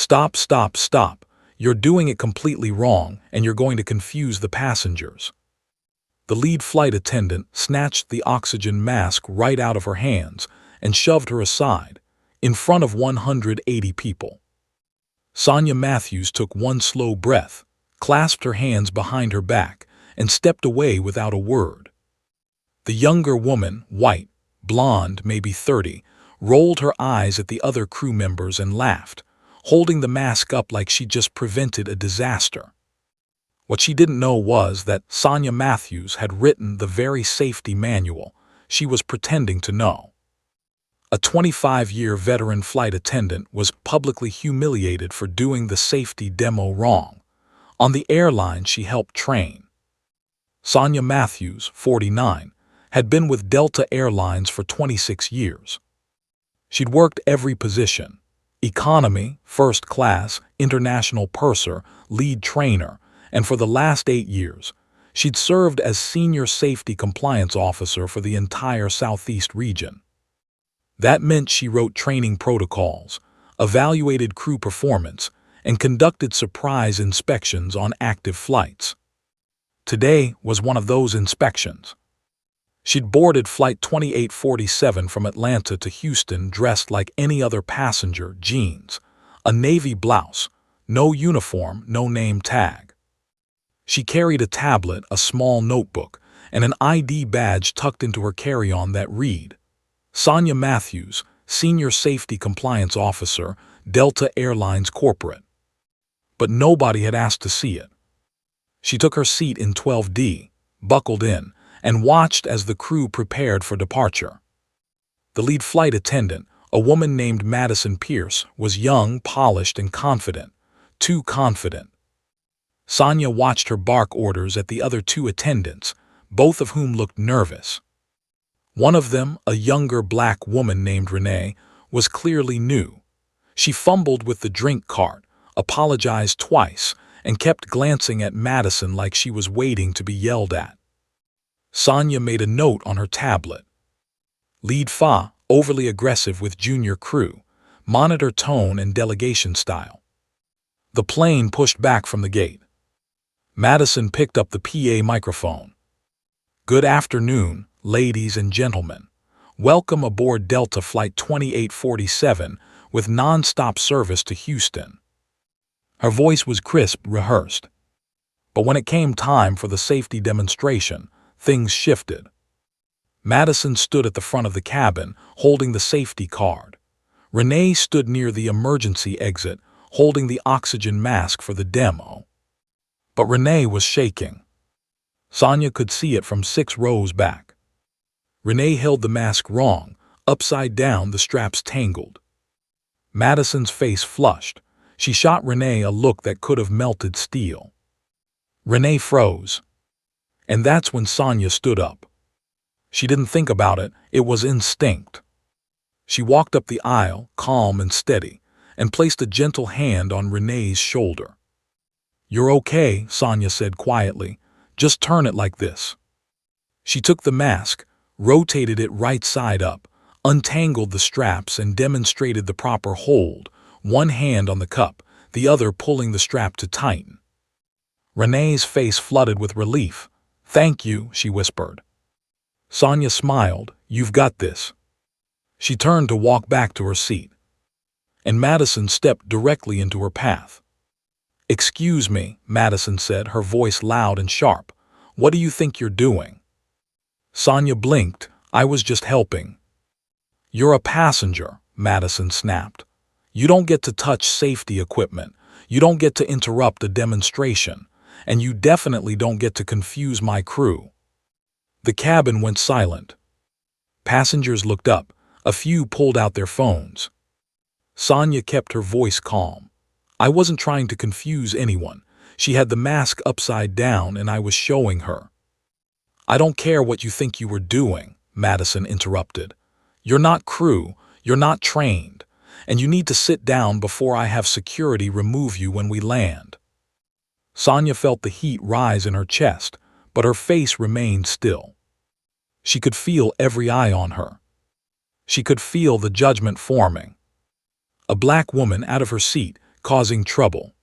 Stop, stop, stop. You're doing it completely wrong, and you're going to confuse the passengers. The lead flight attendant snatched the oxygen mask right out of her hands and shoved her aside, in front of 180 people. Sonia Matthews took one slow breath, clasped her hands behind her back, and stepped away without a word. The younger woman, white, blonde, maybe 30, rolled her eyes at the other crew members and laughed, holding the mask up like she just prevented a disaster. What she didn't know was that Sonia Matthews had written the very safety manual she was pretending to know. A 25-year veteran flight attendant was publicly humiliated for doing the safety demo wrong on the airline she helped train. Sonia Matthews, 49, had been with Delta Airlines for 26 years. She'd worked every position: economy, first class, international purser, lead trainer, and for the last 8 years, she'd served as senior safety compliance officer for the entire Southeast region. That meant she wrote training protocols, evaluated crew performance, and conducted surprise inspections on active flights. Today was one of those inspections. She'd boarded Flight 2847 from Atlanta to Houston dressed like any other passenger: jeans, a navy blouse, no uniform, no name tag. She carried a tablet, a small notebook, and an ID badge tucked into her carry-on that read, Sonia Matthews, Senior Safety Compliance Officer, Delta Airlines Corporate. But nobody had asked to see it. She took her seat in 12D, buckled in, and watched as the crew prepared for departure. The lead flight attendant, a woman named Madison Pierce, was young, polished, and confident. Too confident. Sonia watched her bark orders at the other two attendants, both of whom looked nervous. One of them, a younger black woman named Renee, was clearly new. She fumbled with the drink cart, apologized twice, and kept glancing at Madison like she was waiting to be yelled at. Sonia made a note on her tablet. Lead Fa, overly aggressive with junior crew, monitor tone and delegation style. The plane pushed back from the gate. Madison picked up the PA microphone. Good afternoon, ladies and gentlemen. Welcome aboard Delta Flight 2847 with non-stop service to Houston. Her voice was crisp, rehearsed. But when it came time for the safety demonstration, things shifted. Madison stood at the front of the cabin, holding the safety card. Renee stood near the emergency exit, holding the oxygen mask for the demo. But Renee was shaking. Sonia could see it from 6 rows back. Renee held the mask wrong, upside down, the straps tangled. Madison's face flushed. She shot Renee a look that could have melted steel. Renee froze. And that's when Sonia stood up. She didn't think about it, it was instinct. She walked up the aisle, calm and steady, and placed a gentle hand on Renee's shoulder. You're okay, Sonia said quietly. Just turn it like this. She took the mask, rotated it right side up, untangled the straps and demonstrated the proper hold, one hand on the cup, the other pulling the strap to tighten. Renee's face flooded with relief. Thank you, she whispered. Sonia smiled. You've got this. She turned to walk back to her seat. And Madison stepped directly into her path. Excuse me, Madison said, her voice loud and sharp. What do you think you're doing? Sonia blinked. I was just helping. You're a passenger, Madison snapped. You don't get to touch safety equipment. You don't get to interrupt a demonstration. And you definitely don't get to confuse my crew. The cabin went silent. Passengers looked up. A few pulled out their phones. Sonia kept her voice calm. I wasn't trying to confuse anyone. She had the mask upside down and I was showing her. I don't care what you think you were doing, Madison interrupted. You're not crew, you're not trained, and you need to sit down before I have security remove you when we land. Sonia felt the heat rise in her chest, but her face remained still. She could feel every eye on her. She could feel the judgment forming. A black woman out of her seat causing trouble.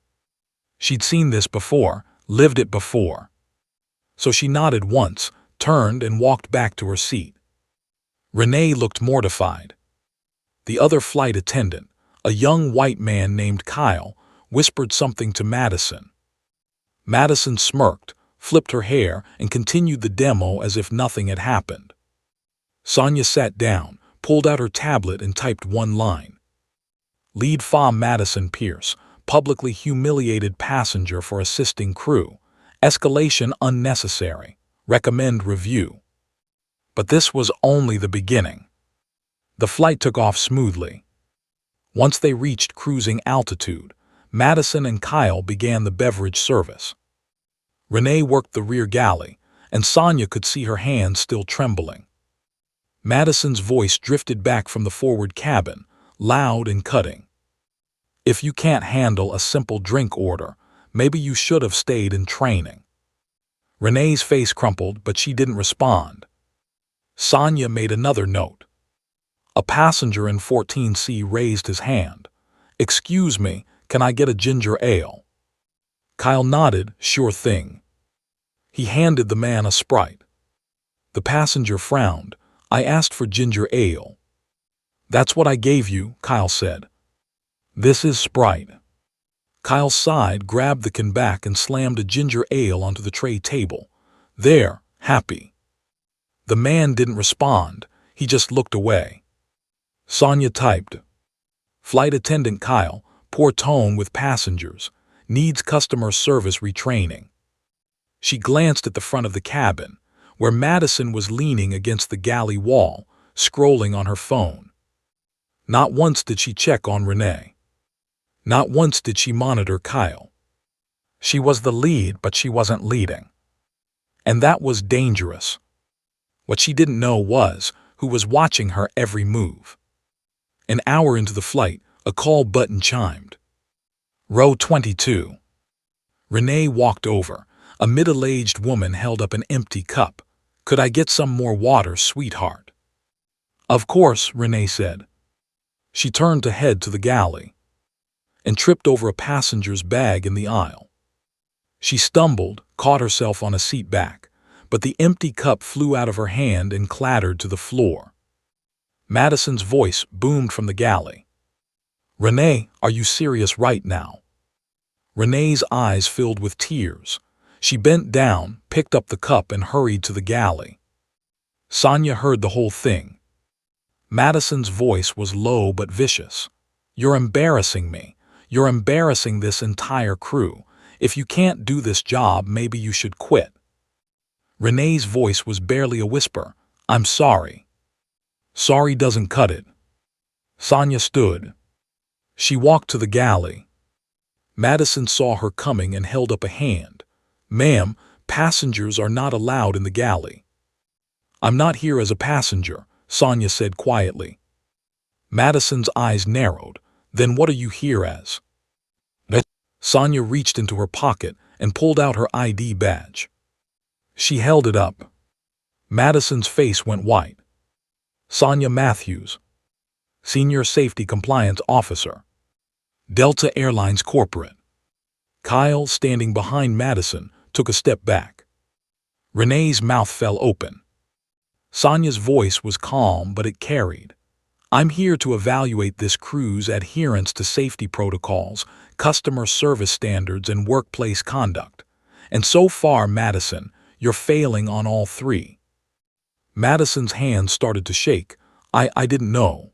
She'd seen this before, lived it before. So she nodded once, turned and walked back to her seat. Renee looked mortified. The other flight attendant, a young white man named Kyle, whispered something to Madison. Madison smirked, flipped her hair, and continued the demo as if nothing had happened. Sonia sat down, pulled out her tablet and typed one line. Lead Fa Madison Pierce, publicly humiliated passenger for assisting crew. Escalation unnecessary. Recommend review. But this was only the beginning. The flight took off smoothly. Once they reached cruising altitude, Madison and Kyle began the beverage service. Renee worked the rear galley, and Sonia could see her hands still trembling. Madison's voice drifted back from the forward cabin, loud and cutting. If you can't handle a simple drink order, maybe you should have stayed in training. Renee's face crumpled, but she didn't respond. Sonia made another note. A passenger in 14C raised his hand. Excuse me, can I get a ginger ale? Kyle nodded, sure thing. He handed the man a Sprite. The passenger frowned. I asked for ginger ale. That's what I gave you, Kyle said. This is Sprite. Kyle sighed, grabbed the can back and slammed a ginger ale onto the tray table. There, happy. The man didn't respond. He just looked away. Sonia typed. Flight attendant Kyle, poor tone with passengers. Needs customer service retraining. She glanced at the front of the cabin, where Madison was leaning against the galley wall, scrolling on her phone. Not once did she check on Renee. Not once did she monitor Kyle. She was the lead, but she wasn't leading. And that was dangerous. What she didn't know was who was watching her every move. An hour into the flight, a call button chimed. Row 22. Renee walked over. A middle-aged woman held up an empty cup. Could I get some more water, sweetheart? Of course, Renee said. She turned to head to the galley and tripped over a passenger's bag in the aisle. She stumbled, caught herself on a seat back, but the empty cup flew out of her hand and clattered to the floor. Madison's voice boomed from the galley. Renee, are you serious right now? Renee's eyes filled with tears. She bent down, picked up the cup and hurried to the galley. Sonia heard the whole thing. Madison's voice was low but vicious. You're embarrassing me. You're embarrassing this entire crew. If you can't do this job, maybe you should quit. Renee's voice was barely a whisper. I'm sorry. Sorry doesn't cut it. Sonia stood. She walked to the galley. Madison saw her coming and held up a hand. Ma'am, passengers are not allowed in the galley. I'm not here as a passenger, Sonia said quietly. Madison's eyes narrowed. Then what are you here as? Sonia reached into her pocket and pulled out her ID badge. She held it up. Madison's face went white. Sonia Matthews, Senior Safety Compliance Officer, Delta Airlines Corporate. Kyle, standing behind Madison, took a step back. Renee's mouth fell open. Sonia's voice was calm, but it carried. I'm here to evaluate this crew's adherence to safety protocols, customer service standards, and workplace conduct. And so far, Madison, you're failing on all three. Madison's hands started to shake. I didn't know.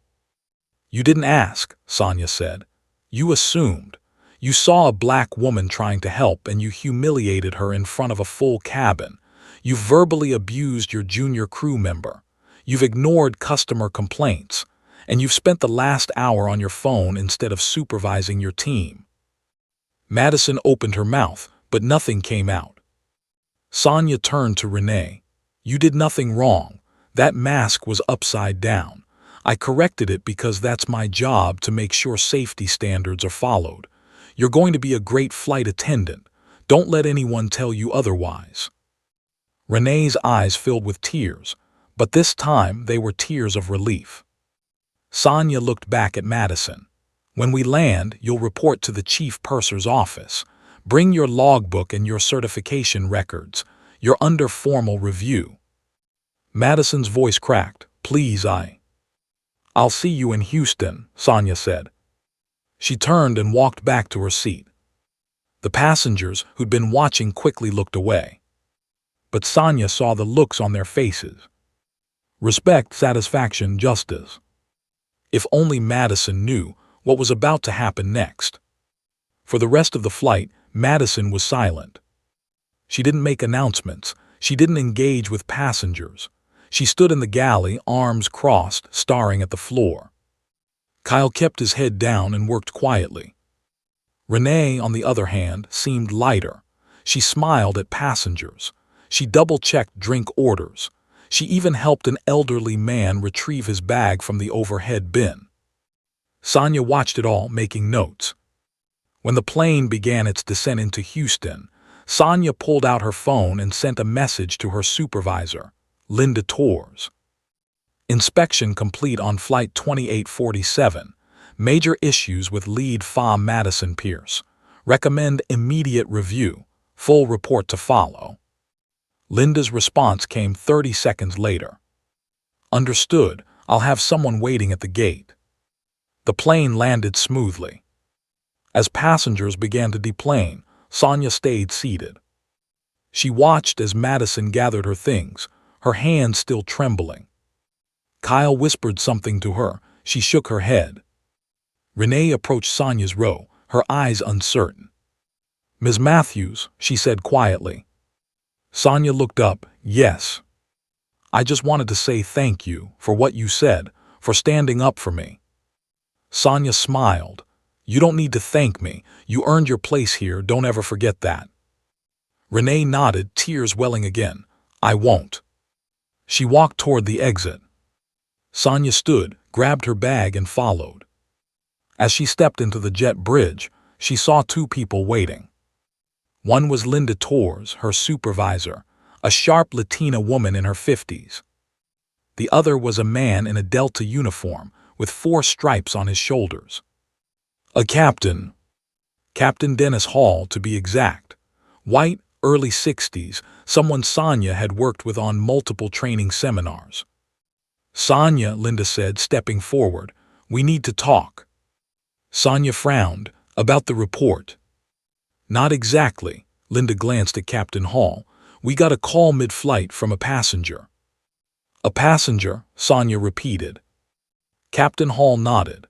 You didn't ask, Sonia said. You assumed. You saw a black woman trying to help and you humiliated her in front of a full cabin. You've verbally abused your junior crew member. You've ignored customer complaints. And you've spent the last hour on your phone instead of supervising your team. Madison opened her mouth, but nothing came out. Sonia turned to Renee. You did nothing wrong. That mask was upside down. I corrected it because that's my job to make sure safety standards are followed. You're going to be a great flight attendant. Don't let anyone tell you otherwise. Renee's eyes filled with tears, but this time they were tears of relief. Sonia looked back at Madison. When we land, you'll report to the chief purser's office. Bring your logbook and your certification records. You're under formal review." Madison's voice cracked. "Please, I'll see you in Houston," Sonia said. She turned and walked back to her seat. The passengers who'd been watching quickly looked away. But Sonia saw the looks on their faces. Respect, satisfaction, justice. If only Madison knew what was about to happen next. For the rest of the flight, Madison was silent. She didn't make announcements. She didn't engage with passengers. She stood in the galley, arms crossed, staring at the floor. Kyle kept his head down and worked quietly. Renee, on the other hand, seemed lighter. She smiled at passengers. She double-checked drink orders. She even helped an elderly man retrieve his bag from the overhead bin. Sonia watched it all, making notes. When the plane began its descent into Houston, Sonia pulled out her phone and sent a message to her supervisor, Linda Torres. "Inspection complete on Flight 2847. Major issues with lead FA Madison Pierce. Recommend immediate review. Full report to follow." Linda's response came 30 seconds later. "Understood. I'll have someone waiting at the gate." The plane landed smoothly. As passengers began to deplane, Sonia stayed seated. She watched as Madison gathered her things, her hands still trembling. Kyle whispered something to her. She shook her head. Renee approached Sonia's row, her eyes uncertain. "Ms. Matthews," she said quietly. Sonia looked up. "Yes. I just wanted to say thank you for what you said, for standing up for me." Sonia smiled. "You don't need to thank me. You earned your place here, don't ever forget that." Renee nodded, tears welling again. "I won't." She walked toward the exit. Sonia stood, grabbed her bag and followed. As she stepped into the jet bridge, she saw two people waiting. One was Linda Torres, her supervisor, a sharp Latina woman in her 50s. The other was a man in a Delta uniform with 4 stripes on his shoulders. A captain. Captain Dennis Hall, to be exact. White, early 60s, someone Sonia had worked with on multiple training seminars. "Sonia," Linda said, stepping forward, "we need to talk." Sonia frowned. "About the report?" "Not exactly." Linda glanced at Captain Hall. "We got a call mid-flight from a passenger." "A passenger?" Sonia repeated. Captain Hall nodded.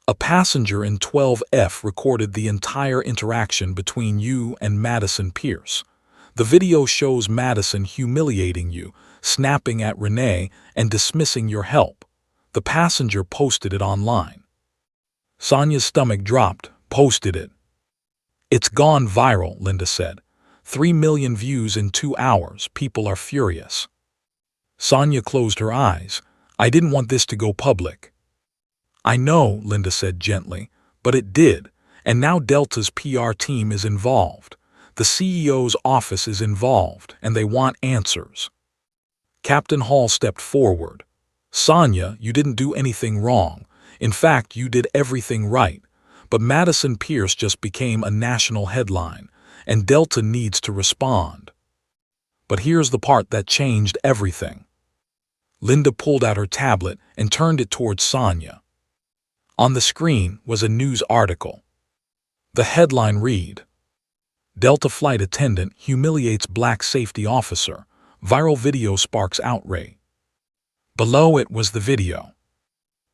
"A passenger in 12F recorded the entire interaction between you and Madison Pierce. The video shows Madison humiliating you, snapping at Renee, and dismissing your help. The passenger posted it online." Sonia's stomach dropped. "Posted it?" "It's gone viral," Linda said. 3 million views in 2 hours. People are furious." Sonia closed her eyes. "I didn't want this to go public." "I know," Linda said gently, "but it did, and now Delta's PR team is involved. The CEO's office is involved, and they want answers." Captain Hall stepped forward. "Sonia, you didn't do anything wrong. In fact, you did everything right. But Madison Pierce just became a national headline, and Delta needs to respond." But here's the part that changed everything. Linda pulled out her tablet and turned it towards Sonia. On the screen was a news article. The headline read, "Delta flight attendant humiliates black safety officer. Viral video sparks outrage." Below it was the video.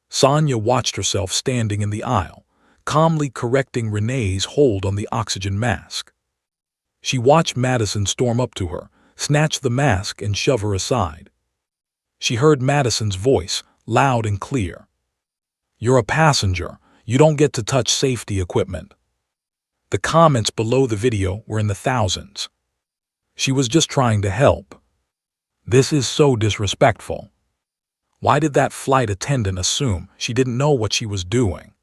Sonia watched herself standing in the aisle, calmly correcting Renee's hold on the oxygen mask. She watched Madison storm up to her, snatch the mask and shove her aside. She heard Madison's voice, loud and clear. "You're a passenger. You don't get to touch safety equipment." The comments below the video were in the thousands. "She was just trying to help. This is so disrespectful. Why did that flight attendant assume she didn't know what she was doing?"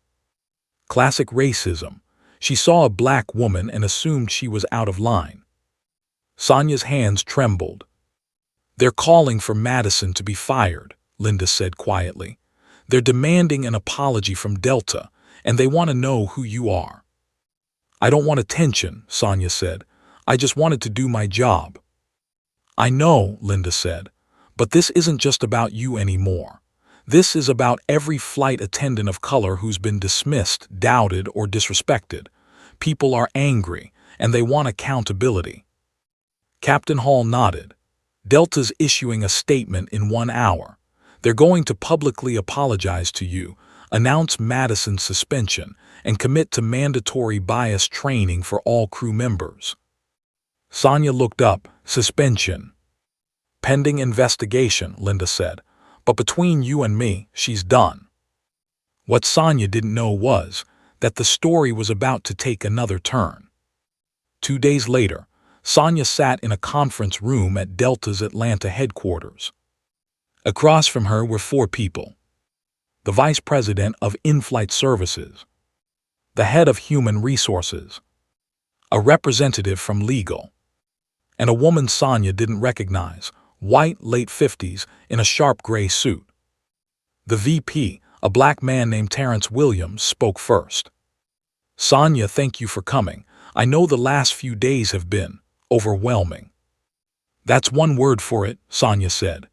Classic racism. She saw a black woman and assumed she was out of line. Sonia's hands trembled. "They're calling for Madison to be fired," Linda said quietly. "They're demanding an apology from Delta, and they want to know who you are. I don't want attention, Sonia said. I just wanted to do my job. I know, Linda said, but this isn't just about you anymore. This is about every flight attendant of color who's been dismissed, doubted, or disrespected. People are angry, and they want accountability. Captain Hall nodded. Delta's issuing a statement in 1 hour. They're going to publicly apologize to you, announce Madison's suspension, and commit to mandatory bias training for all crew members. Sonia looked up. Suspension. Pending investigation, Linda said. But between you and me, she's done. What Sonia didn't know was that the story was about to take another turn. 2 days later, Sonia sat in a conference room at Delta's Atlanta headquarters. Across from her were 4 people. The vice president of in-flight services, the head of human resources, a representative from legal, and a woman Sonia didn't recognize, white, late 50s, in a sharp gray suit. The VP, a black man named Terrence Williams, spoke first. Sonia, thank you for coming. I know the last few days have been overwhelming. That's one word for it, Sonia said.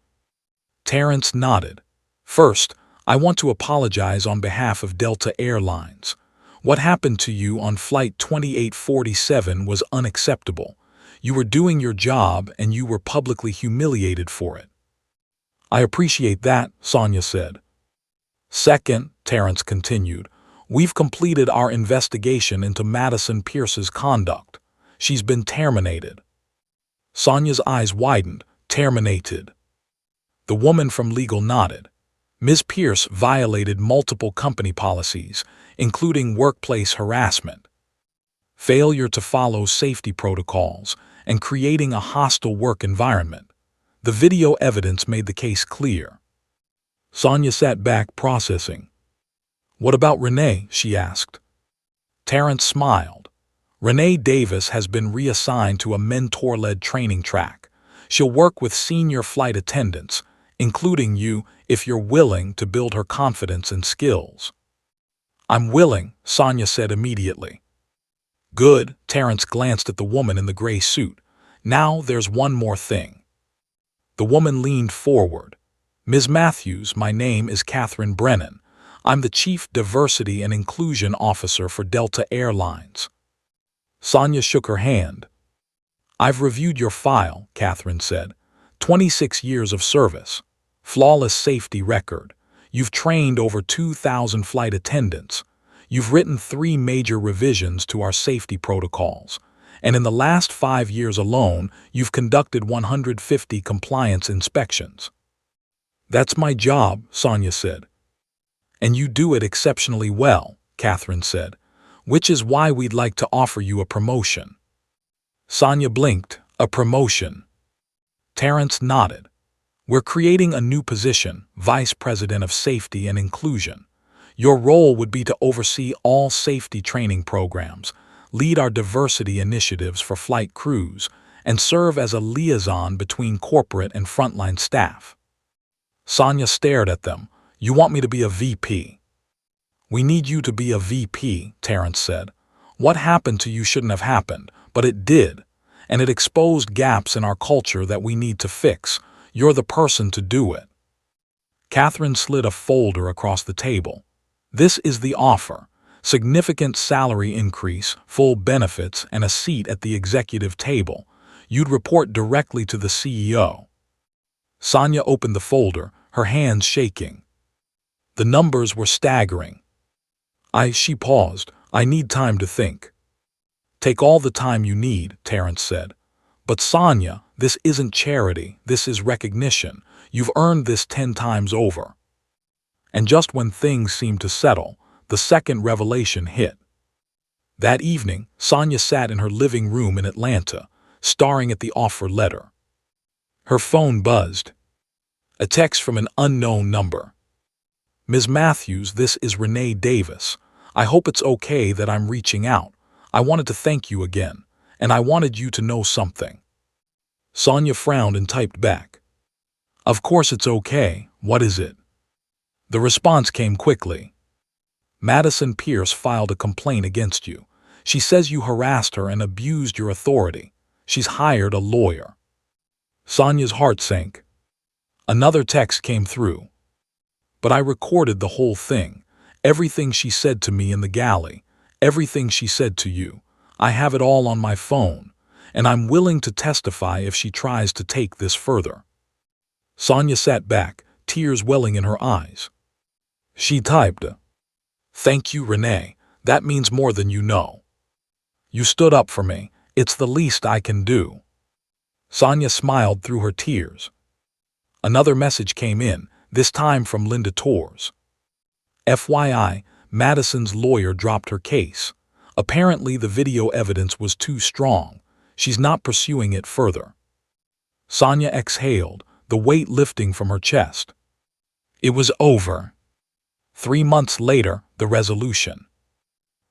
Terrence nodded. First, I want to apologize on behalf of Delta Airlines. What happened to you on Flight 2847 was unacceptable. You were doing your job and you were publicly humiliated for it. I appreciate that, Sonia said. Second, Terrence continued, we've completed our investigation into Madison Pierce's conduct. She's been terminated. Sonia's eyes widened. Terminated. The woman from legal nodded. Ms. Pierce violated multiple company policies, including workplace harassment, failure to follow safety protocols, and creating a hostile work environment. The video evidence made the case clear. Sonia sat back, processing. What about Renee? She asked. Terrence smiled. Renee Davis has been reassigned to a mentor-led training track. She'll work with senior flight attendants, including you, if you're willing to build her confidence and skills. I'm willing, Sonia said immediately. Good, Terrence glanced at the woman in the gray suit. Now there's one more thing. The woman leaned forward. Ms. Matthews, my name is Catherine Brennan. I'm the Chief Diversity and Inclusion Officer for Delta Airlines. Sonia shook her hand. I've reviewed your file, Catherine said. 26 years of service. Flawless safety record. You've trained over 2,000 flight attendants. You've written 3 major revisions to our safety protocols. And in the last 5 years alone, you've conducted 150 compliance inspections. That's my job, Sonia said. And you do it exceptionally well, Catherine said, which is why we'd like to offer you a promotion. Sonia blinked. A promotion. Terrence nodded. We're creating a new position, Vice President of Safety and Inclusion. Your role would be to oversee all safety training programs, lead our diversity initiatives for flight crews, and serve as a liaison between corporate and frontline staff. Sonia stared at them. You want me to be a VP? We need you to be a VP, Terrence said. What happened to you shouldn't have happened, but it did, and it exposed gaps in our culture that we need to fix. You're the person to do it. Catherine slid a folder across the table. This is the offer. Significant salary increase, full benefits, and a seat at the executive table. You'd report directly to the CEO. Sonia opened the folder, her hands shaking. The numbers were staggering. She paused. I need time to think. Take all the time you need, Terrence said. But Sonia, this isn't charity, this is recognition. You've earned this 10 times over. And just when things seemed to settle, the second revelation hit. That evening, Sonia sat in her living room in Atlanta, staring at the offer letter. Her phone buzzed. A text from an unknown number. Ms. Matthews, this is Renee Davis. I hope it's okay that I'm reaching out. I wanted to thank you again, and I wanted you to know something. Sonia frowned and typed back. Of course it's okay. What is it? The response came quickly. Madison Pierce filed a complaint against you. She says you harassed her and abused your authority. She's hired a lawyer. Sonia's heart sank. Another text came through. But I recorded the whole thing. Everything she said to me in the galley. Everything she said to you. I have it all on my phone. And I'm willing to testify if she tries to take this further. Sonia sat back, tears welling in her eyes. She typed, "Thank you, Renee. That means more than you know. You stood up for me. It's the least I can do." Sonia smiled through her tears. Another message came in, this time from Linda Torres. FYI, Madison's lawyer dropped her case. Apparently the video evidence was too strong. She's not pursuing it further. Sonia exhaled, the weight lifting from her chest. It was over. 3 months later, the resolution.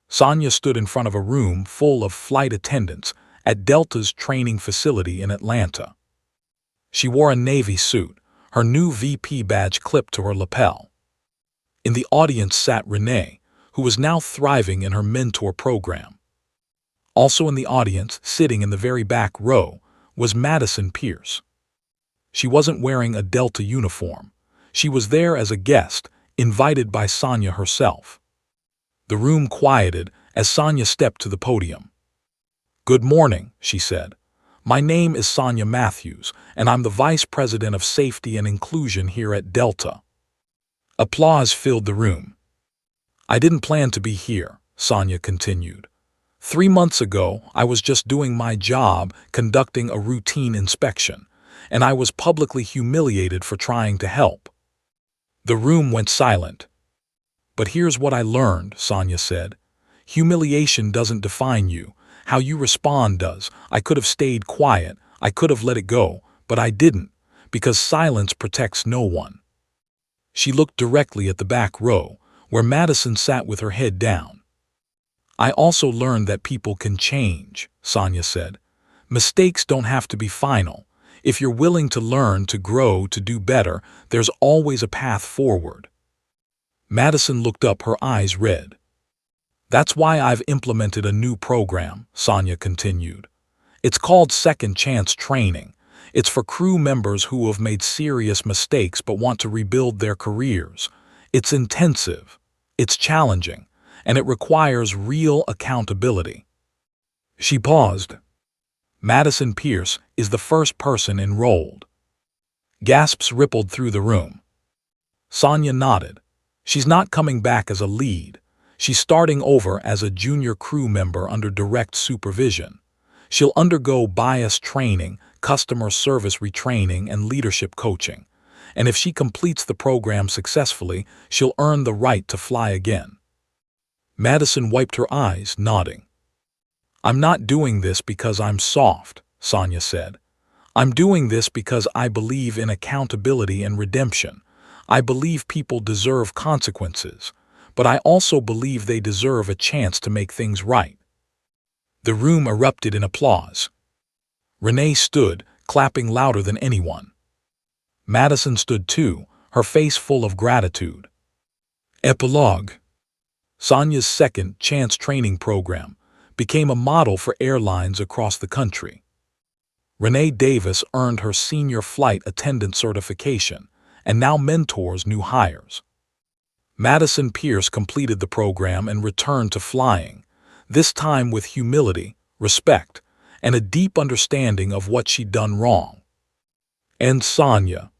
Sonia stood in front of a room full of flight attendants at Delta's training facility in Atlanta. She wore a Navy suit, her new VP badge clipped to her lapel. In the audience sat Renee, who was now thriving in her mentor program. Also in the audience, sitting in the very back row, was Madison Pierce. She wasn't wearing a Delta uniform. She was there as a guest, invited by Sonia herself. The room quieted as Sonia stepped to the podium. "Good morning," she said. "My name is Sonia Matthews, and I'm the Vice President of Safety and Inclusion here at Delta." Applause filled the room. "I didn't plan to be here," Sonia continued. 3 months ago, I was just doing my job, conducting a routine inspection, and I was publicly humiliated for trying to help." The room went silent. "But here's what I learned," Sonia said. "Humiliation doesn't define you. How you respond does. I could have stayed quiet. I could have let it go, but I didn't, because silence protects no one." She looked directly at the back row, where Madison sat with her head down. "I also learned that people can change," Sonia said. "Mistakes don't have to be final. If you're willing to learn, to grow, to do better, there's always a path forward." Madison looked up, her eyes red. "That's why I've implemented a new program," Sonia continued. "It's called Second Chance Training. It's for crew members who have made serious mistakes but want to rebuild their careers. It's intensive, it's challenging, and it requires real accountability." She paused. "Madison Pierce is the first person enrolled." Gasps rippled through the room. Sonia nodded. "She's not coming back as a lead. She's starting over as a junior crew member under direct supervision. She'll undergo bias training, customer service retraining, and leadership coaching. And if she completes the program successfully, she'll earn the right to fly again." Madison wiped her eyes, nodding. "I'm not doing this because I'm soft," Sonia said. "I'm doing this because I believe in accountability and redemption. I believe people deserve consequences, but I also believe they deserve a chance to make things right." The room erupted in applause. Renee stood, clapping louder than anyone. Madison stood too, her face full of gratitude. Epilogue. Sonia's Second Chance training program became a model for airlines across the country. Renee Davis earned her senior flight attendant certification and now mentors new hires. Madison Pierce completed the program and returned to flying, this time with humility, respect, and a deep understanding of what she'd done wrong. And Sonia.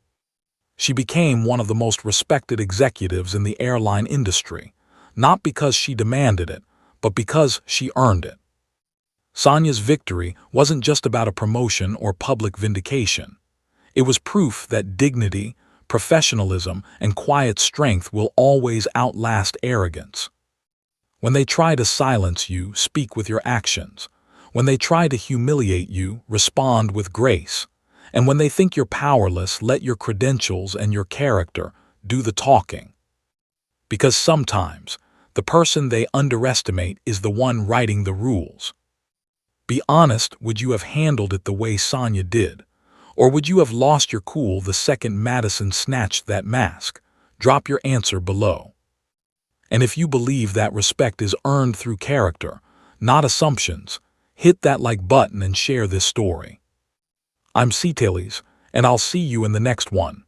She became one of the most respected executives in the airline industry, not because she demanded it, but because she earned it. Sonia's victory wasn't just about a promotion or public vindication. It was proof that dignity, professionalism, and quiet strength will always outlast arrogance. When they try to silence you, speak with your actions. When they try to humiliate you, respond with grace. And when they think you're powerless, let your credentials and your character do the talking. Because sometimes, the person they underestimate is the one writing the rules. Be honest, would you have handled it the way Sonia did? Or would you have lost your cool the second Madison snatched that mask? Drop your answer below. And if you believe that respect is earned through character, not assumptions, hit that like button and share this story. I'm Citeles, and I'll see you in the next one.